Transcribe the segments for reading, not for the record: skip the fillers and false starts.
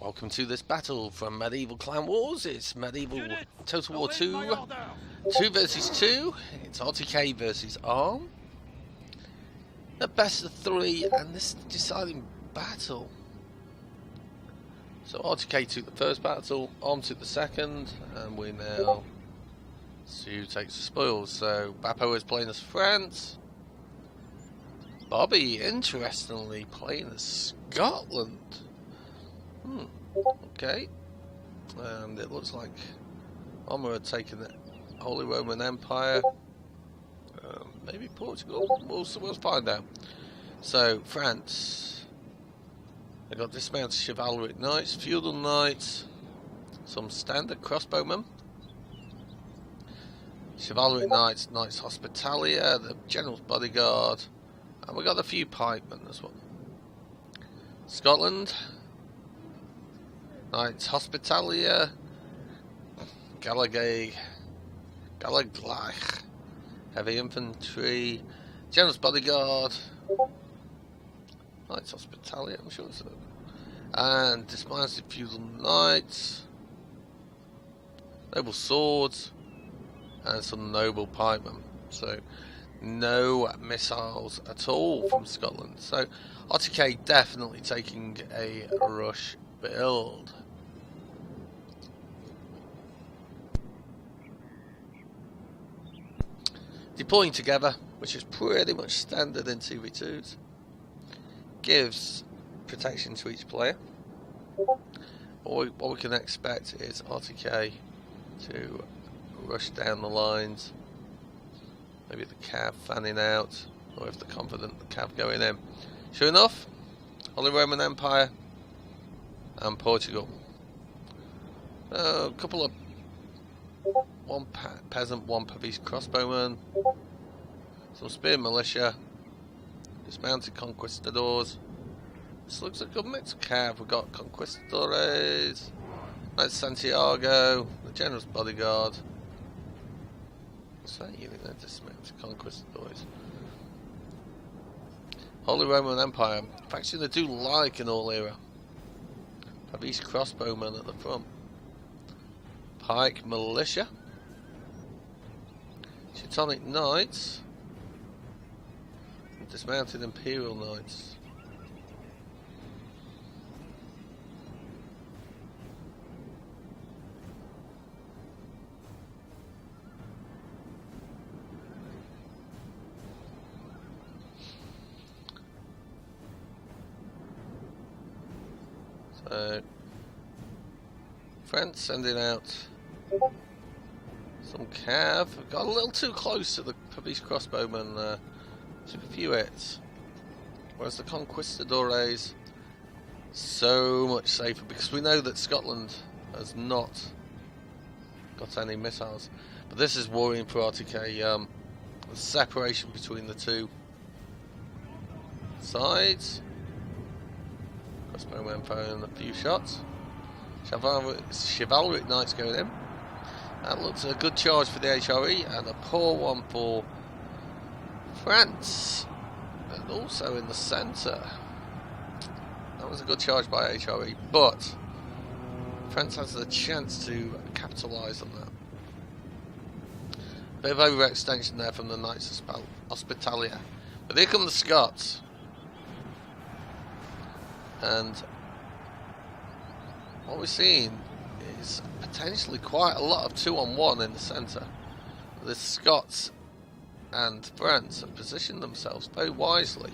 Welcome to this battle from Medieval Clan Wars. It's Medieval Total War 2, 2 versus 2. It's RTK versus Arm. The best of 3 and this deciding battle. So RTK took the first battle, Arm took the second, and we now see who takes the spoils. So Babpo is playing as France. Bobi, interestingly, playing as Scotland. Okay, and it looks like Armour had taken the Holy Roman Empire, maybe Portugal, we'll find out. So, France, they got dismounted chivalric knights, feudal knights, some standard crossbowmen, chivalric knights, knights hospitalia, the general's bodyguard, and we got a few pikemen as well. Scotland, Knights Hospitalia, Galaglach, Heavy Infantry, General's Bodyguard, Knights Hospitalia, I'm sure it's a, and Dismounted Feudal Knights, Noble Swords, and some Noble Pikemen. So, no missiles at all from Scotland. So, RTK definitely taking a rush build. Deploying together, which is pretty much standard in 2v2s, gives protection to each player. What we can expect is RTK to rush down the lines, maybe the cav fanning out, or if they're confident, the cav going in. Sure enough, Holy Roman Empire and Portugal. A couple of one peasant, one Pavese crossbowman, some spear militia, dismounted conquistadors. This looks like a good mix of cav. We've got conquistadores, Knights Santiago, the general's bodyguard. What's that unit there? Dismounted conquistadors. Holy Roman Empire, faction they do like in all era. Pavese crossbowmen at the front. Pike militia. Teutonic knights. And dismounted imperial knights. So, France sending out some cav. Got a little too close to the Pavese crossbowmen. Took a few hits. Whereas the conquistadores, so much safer, because we know that Scotland has not got any missiles. But this is worrying for RTK. The separation between the two sides. Crossbowmen firing a few shots. Chivalric knights going in. That looks a good charge for the HRE, and a poor one for France. And also in the centre. That was a good charge by HRE, but France has the chance to capitalise on that. Bit of overextension there from the Knights Hospitalia. But here come the Scots. And what we're seeing is potentially quite a lot of 2-on-1 in the centre. The Scots and France have positioned themselves very wisely.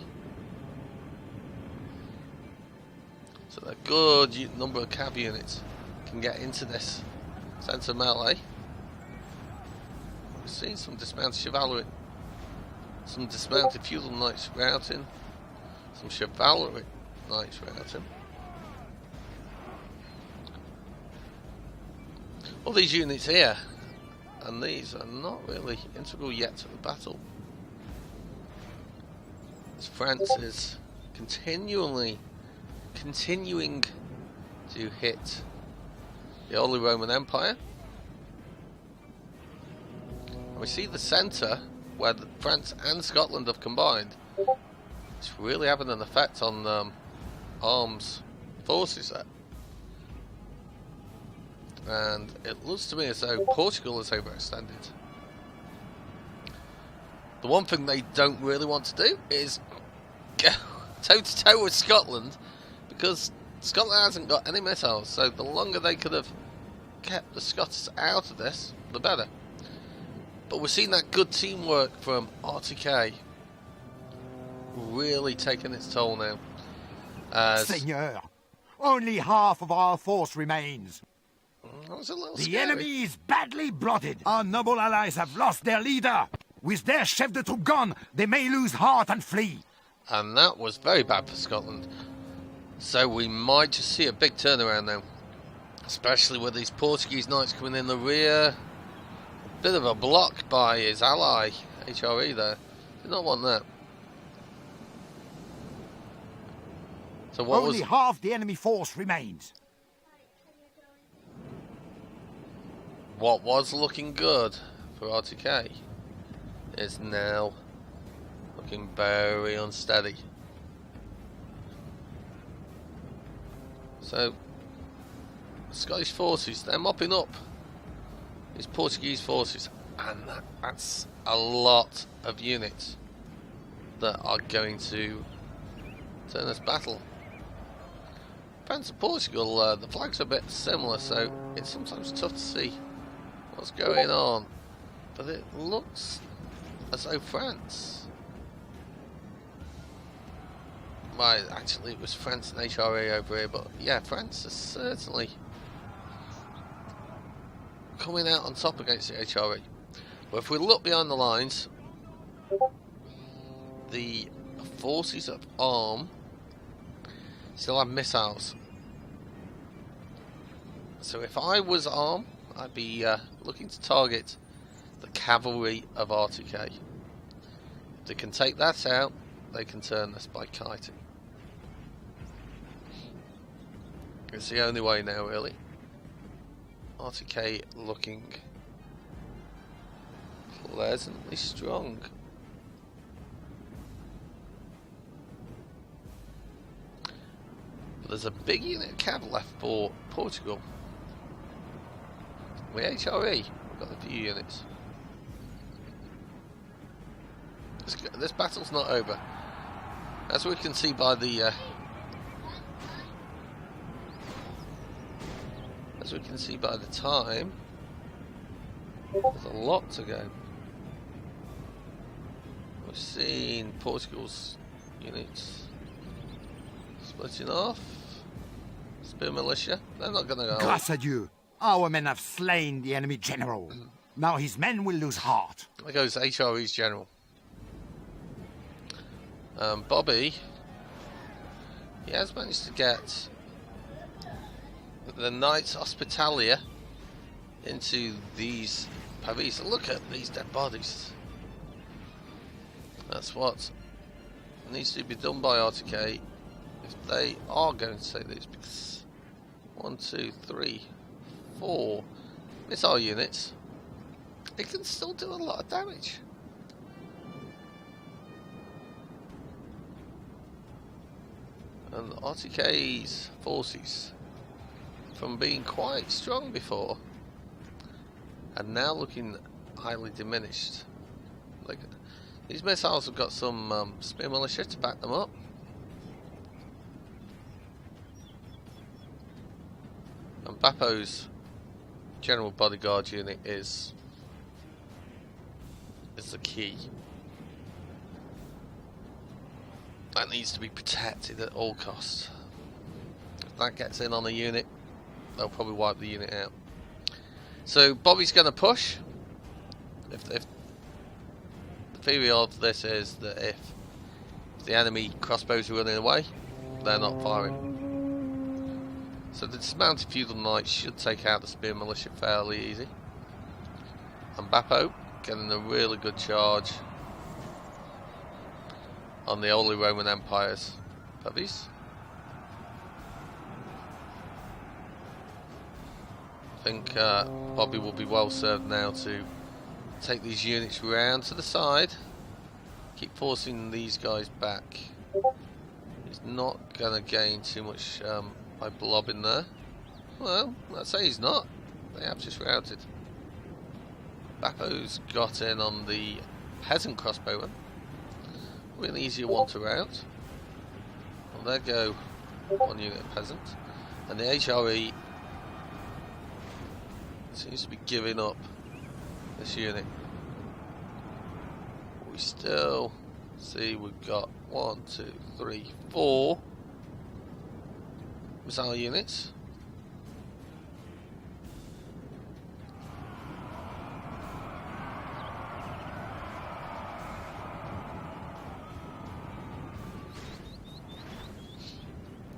So a good number of cav units can get into this centre melee. We've seen some dismounted chivalry, some dismounted feudal knights routing, some chivalric knights routing. All these units here, and these are not really integral yet to the battle. As France is continuing to hit the Holy Roman Empire. And we see the centre where France and Scotland have combined. It's really having an effect on Arm's forces there. and it looks to me as though Portugal is overextended. The one thing they don't really want to do is go toe to toe with Scotland, because Scotland hasn't got any missiles, so the longer they could have kept the Scots out of this, the better. But we're seeing that good teamwork from RTK really taking its toll now. Seigneur, only half of our force remains. That was a little The scary. enemy is badly blooded. Our noble allies have lost their leader. With their chef de troupe gone, they may lose heart and flee. And that was very bad for Scotland. So we might just see a big turnaround now. Especially with these Portuguese knights coming in the rear. Bit of a block by his ally, HRE there. Did not want that. So what Only half the enemy force remains. What was looking good for RTK is now looking very unsteady. So Scottish forces, they're mopping up these Portuguese forces, and that's a lot of units that are going to turn this battle. France and Portugal, the flags are a bit similar, so it's sometimes tough to see what's going on, but it looks as though France, right, actually it was France and HRA over here, but yeah, France is certainly coming out on top against the HRE. But if we look behind the lines, the forces of Arm still have missiles. So if I was Arm, I'd be looking to target the cavalry of RTK. If they can take that out, they can turn this by kiting. It's the only way now, really. RTK looking pleasantly strong. But there's a big unit of cav left for Portugal. With HRE, we've got a few units. This battle's not over. As we can see by the time, there's a lot to go. We've seen Portugal's units splitting off. Spear militia, they're not going to go. Grâce à Dieu, our men have slain the enemy general. Now his men will lose heart. There goes HRE's general. Bobi, he has managed to get the Knights Hospitalia into these Paris. Look at these dead bodies. That's what needs to be done by RTK if they are going to take these, because 1, 2, 3, 4 missile units, it can still do a lot of damage. And RTK's forces, from being quite strong before, are now looking highly diminished. Like, these missiles have got some spear militia to back them up. And Babpo's general bodyguard unit is the key. That needs to be protected at all costs. If that gets in on a unit, they'll probably wipe the unit out. So Bobi's going to push. If the theory of this is that if the enemy crossbows are running away, they're not firing. So the dismounted feudal knights should take out the spear militia fairly easy. And Babpo getting a really good charge on the Holy Roman Empire's puppies. I think Bobi will be well served now to take these units round to the side, keep forcing these guys back. He's not going to gain too much by blobbing there. Well, let's say he's not. they have just routed. Babpo's got in on the peasant crossbowman. Really easier one to rout. Well, there go one unit of peasant. And the HRE seems to be giving up this unit. We still see we've got 1, 2, 3, 4 missile units.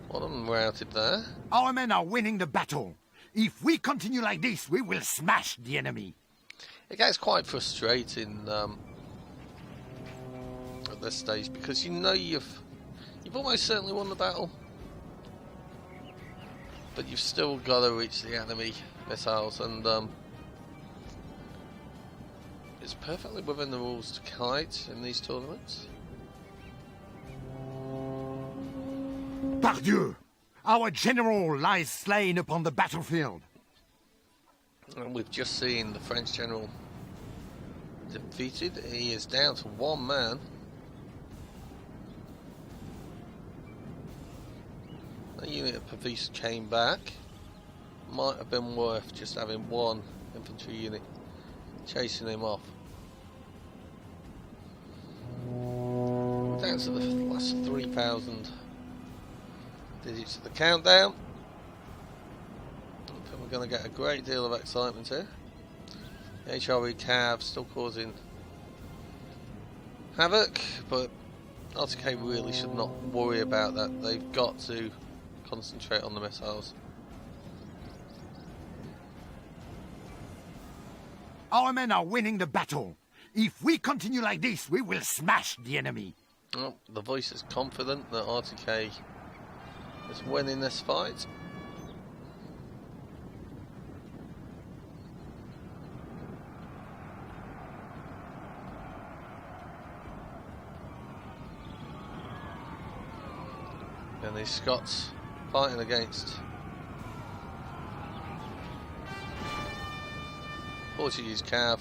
One of them routed there. Our men are winning the battle. If we continue like this, we will smash the enemy. It gets quite frustrating at this stage, because you know you've almost certainly won the battle, but you've still got to reach the enemy missiles, and it's perfectly within the rules to kite in these tournaments. Pardieu! Our general lies slain upon the battlefield. And we've just seen the French general defeated. He is down to one man. A unit of Pavis came back. Might have been worth just having one infantry unit chasing him off. We're down to the last 3,000 digits of the countdown. I think we're going to get a great deal of excitement here. The HRE Cav still causing havoc, but RTK really should not worry about that. They've got to concentrate on the missiles. Our men are winning the battle. If we continue like this, we will smash the enemy. Oh, the voice is confident that RTK is winning this fight. And these Scots fighting against Portuguese Cav.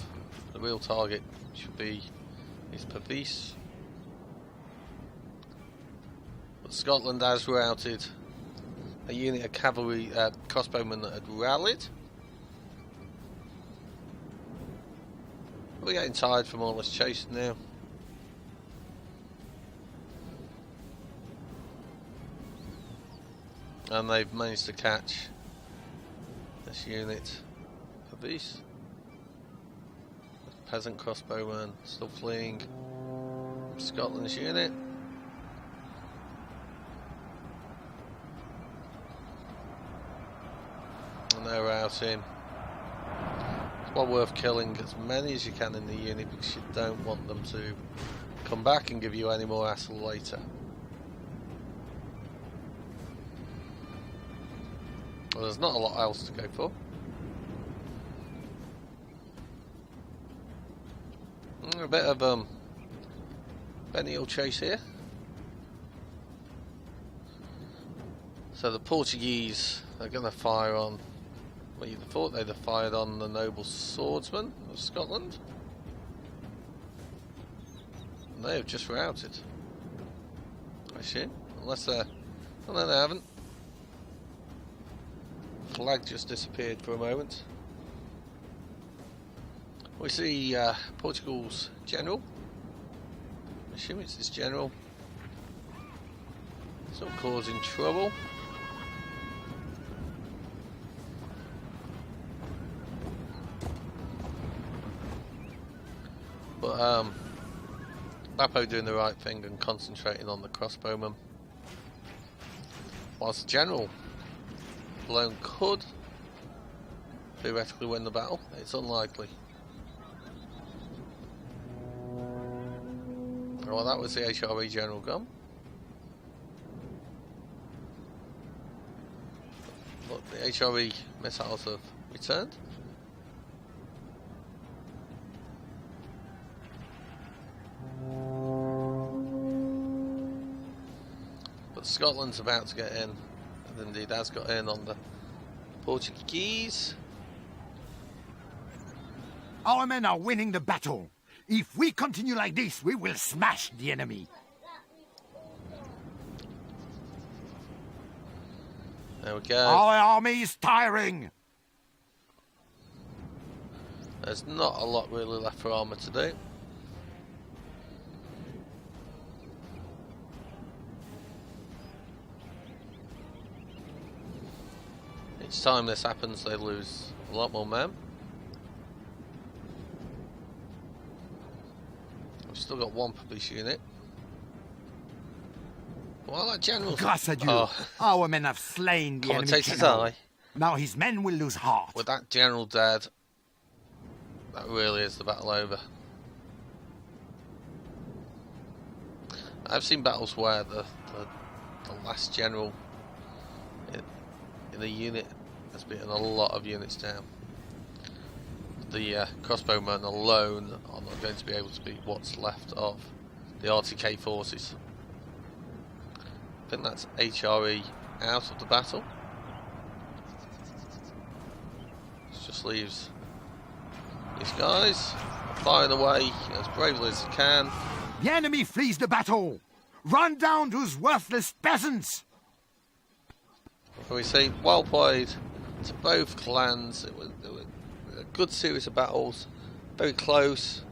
The real target should be his Pavis. But Scotland has routed a unit of cavalry crossbowmen that had rallied. We're getting tired from all this chasing now. And they've managed to catch this unit of Pavis. Peasant crossbowman still fleeing Scotland's unit. And they're routing. It's well worth killing as many as you can in the unit, because you don't want them to come back and give you any more hassle later. Well, there's not a lot else to go for. A bit of Benny chase here. So the Portuguese are going to fire on, well, you'd have thought they'd have fired on the noble swordsman of Scotland. And they have just routed, I assume, unless they're, well, no, they haven't. Flag just disappeared for a moment. We see Portugal's general. I assume it's his general. Still causing trouble. But Babpo doing the right thing and concentrating on the crossbowmen. Whilst the general alone could theoretically win the battle, it's unlikely. Well, that was the HRE general gone. Look, the HRE missiles have returned. But Scotland's about to get in, and indeed has got in on the Portuguese. Our men are winning the battle. If we continue like this, we will smash the enemy. There we go. Our army is tiring. There's not a lot really left for armour to do. Each time this happens, they lose a lot more men. We've still got one police unit. Well, that general. Grâce à Dieu, our men have slain the enemy Commentator's general. eye. Now his men will lose heart. With that general dead, that really is the battle over. I've seen battles where the last general in a unit has beaten a lot of units down. The crossbowmen alone are not going to be able to beat what's left of the RTK forces. I think that's HRE out of the battle. This just leaves these guys firing away as bravely as they can. The enemy flees the battle. Run down those worthless peasants. We see well played to both clans. It was a good series of battles, very close.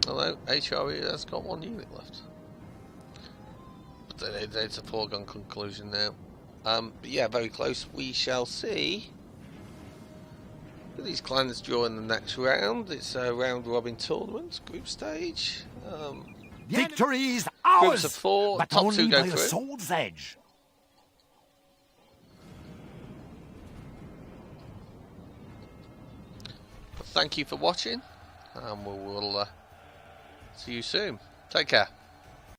Although HRE has got one unit left, but it's a foregone conclusion now. But yeah, very close. We shall see these clans during the next round. It's a round robin tournament, group stage. Victory is ours, Groups of four, but top only two go by a through. sword's edge. Thank you for watching, and we will see you soon. Take care.